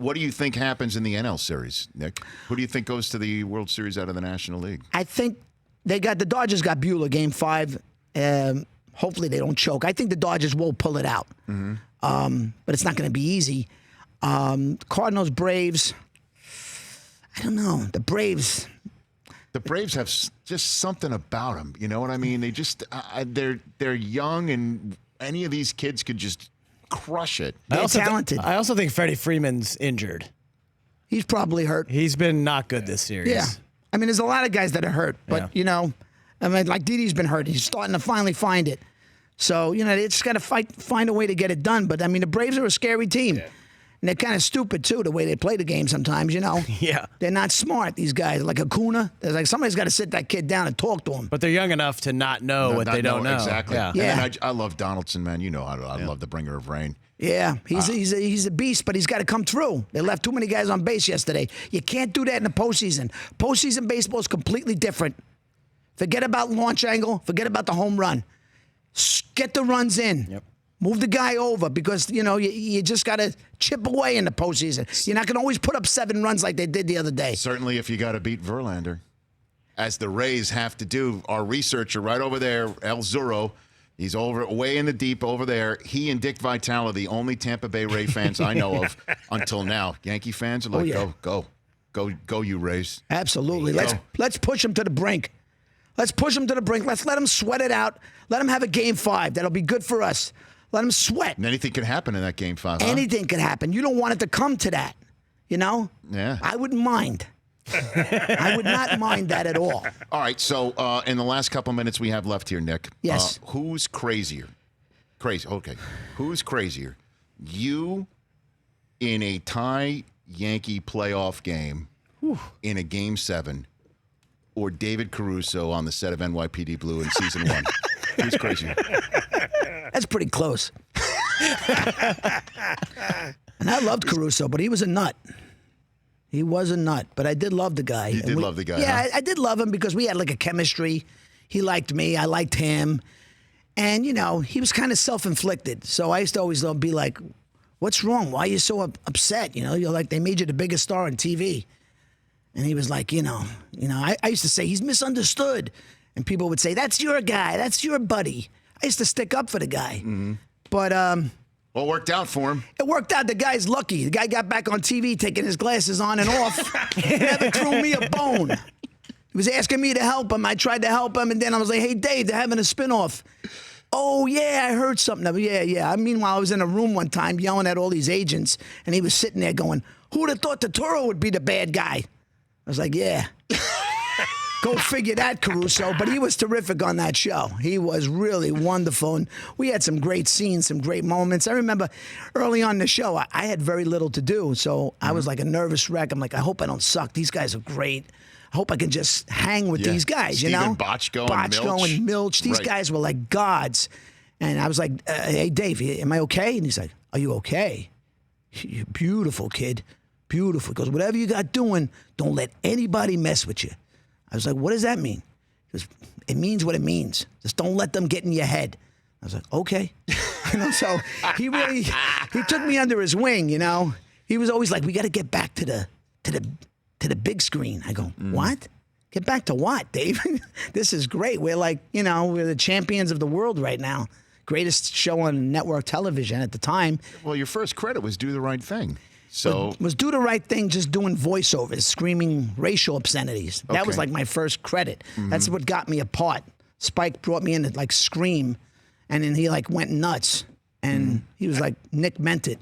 What do you think happens in the NL Series, Nick? Who do you think goes to the World Series out of the National League? I think the Dodgers got Buehler Game 5. Hopefully they don't choke. I think the Dodgers will pull it out. But it's not going to be easy. Cardinals, Braves. I don't know. The Braves have just something about them. You know what I mean? They just they're young, and any of these kids could just crush it. They're talented. I also think Freddie Freeman's injured. He's probably hurt. He's been not good this series. Yeah. I mean, there's a lot of guys that are hurt. But, like Didi's been hurt. He's starting to finally find it. So, they just got to find a way to get it done. But, I mean, the Braves are a scary team. Yeah. And they're kind of stupid, too, the way they play the game sometimes, Yeah. They're not smart, these guys. Like Acuna. There's like somebody's got to sit that kid down and talk to him. But they're young enough to not know what they don't know. Exactly. Yeah. And I love Donaldson, man. You know how I love the bringer of rain. Yeah, he's a beast, but he's got to come through. They left too many guys on base yesterday. You can't do that in the postseason. Postseason baseball is completely different. Forget about launch angle. Forget about the home run. Get the runs in. Yep. Move the guy over because, you just got to chip away in the postseason. You're not going to always put up 7 runs like they did the other day. Certainly if you got to beat Verlander, as the Rays have to do. Our researcher right over there, El Zuro, he's way in the deep over there. He and Dick Vitale, the only Tampa Bay Ray fans I know of until now. Yankee fans are like, go, you Rays. Absolutely. Let's push them to the brink. Let's push them to the brink. Let's let them sweat it out. Let them have a Game 5. That'll be good for us. Let them sweat. And anything could happen in that Game 5, huh? Anything could happen. You don't want it to come to that, Yeah. I wouldn't mind. I would not mind that at all. All right, so in the last couple minutes we have left here, Nick. Yes. Who's crazier? Okay. Who's crazier? You in a tie Yankee playoff game in a Game 7, or David Caruso on the set of NYPD Blue in Season 1? Who's crazier? That's pretty close. And I loved Caruso, but he was a nut. He was a nut, but I did love the guy. You did love the guy, Yeah, huh? I did love him because we had like a chemistry. He liked me. I liked him. And, he was kind of self-inflicted. So I used to always be like, what's wrong? Why are you so upset? You're like, they made you the biggest star on TV. And he was like, I used to say, he's misunderstood. And people would say, that's your guy. That's your buddy. I used to stick up for the guy. Mm-hmm. But well, it worked out for him. it worked out. The guy's lucky. The guy got back on TV taking his glasses on and off. He never threw me a bone. He was asking me to help him. I tried to help him. And then I was like, hey, Dave, they're having a spinoff. Oh, yeah, I heard something. Yeah. Meanwhile, I was in a room one time yelling at all these agents. And he was sitting there going, who would have thought Turturro would be the bad guy? I was like, yeah. Go figure that, Caruso. But he was terrific on that show. He was really wonderful. And we had some great scenes, some great moments. I remember early on in the show, I had very little to do. So I was like a nervous wreck. I'm like, I hope I don't suck. These guys are great. I hope I can just hang with these guys, Steven Bochco and Milch. These guys were like gods. And I was like, hey, Dave, am I okay? And he's like, are you okay? You're beautiful, kid. Beautiful. Because whatever you got doing, don't let anybody mess with you. I was like, what does that mean? He goes, it means what it means. Just don't let them get in your head. I was like, okay. So he took me under his wing, He was always like, we got to get back to the big screen. I go, what? Get back to what, Dave? This is great. We're like, we're the champions of the world right now. Greatest show on network television at the time. Well, your first credit was Do the Right Thing. So was Do the Right Thing, just doing voiceovers, screaming racial obscenities. That was like my first credit. Mm-hmm. That's what got me a part. Spike brought me in to like scream, and then he like went nuts, and he was like, Nick meant it,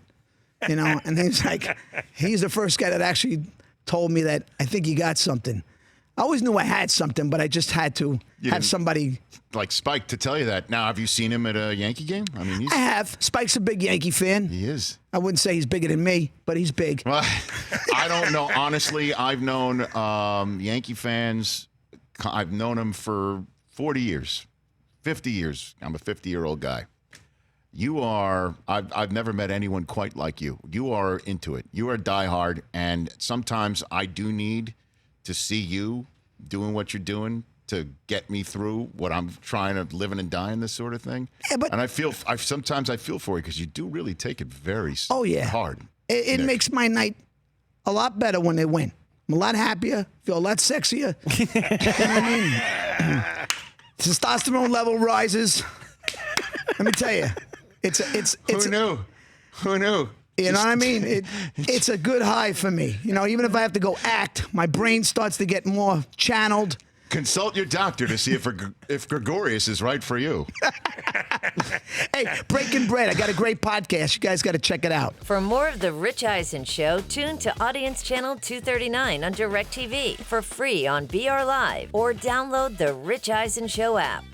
And he's like, he's the first guy that actually told me that I think you got something. I always knew I had something, but I just had to have somebody like Spike to tell you that. Now, have you seen him at a Yankee game? I mean, I have. Spike's a big Yankee fan. He is. I wouldn't say he's bigger than me, but he's big. Well, I don't know. Honestly, I've known Yankee fans. I've known them for 40 years, 50 years. I'm a 50-year-old guy. You are. I've never met anyone quite like you. You are into it. You are diehard, and sometimes I do need to see you doing what you're doing to get me through what I'm trying to living and dying, this sort of thing. Yeah, but sometimes I feel for you because you do really take it very hard. It makes my night a lot better when they win. I'm a lot happier, feel a lot sexier. You know what I mean? Testosterone level rises. Let me tell you, it's Who knew? Who knew? You know what I mean? It's a good high for me. You know, even if I have to go act, my brain starts to get more channeled. Consult your doctor to see if Gregorius is right for you. Hey, Breaking Bread, I got a great podcast. You guys got to check it out. For more of The Rich Eisen Show, tune to Audience Channel 239 on DirecTV for free on BR Live or download the Rich Eisen Show app.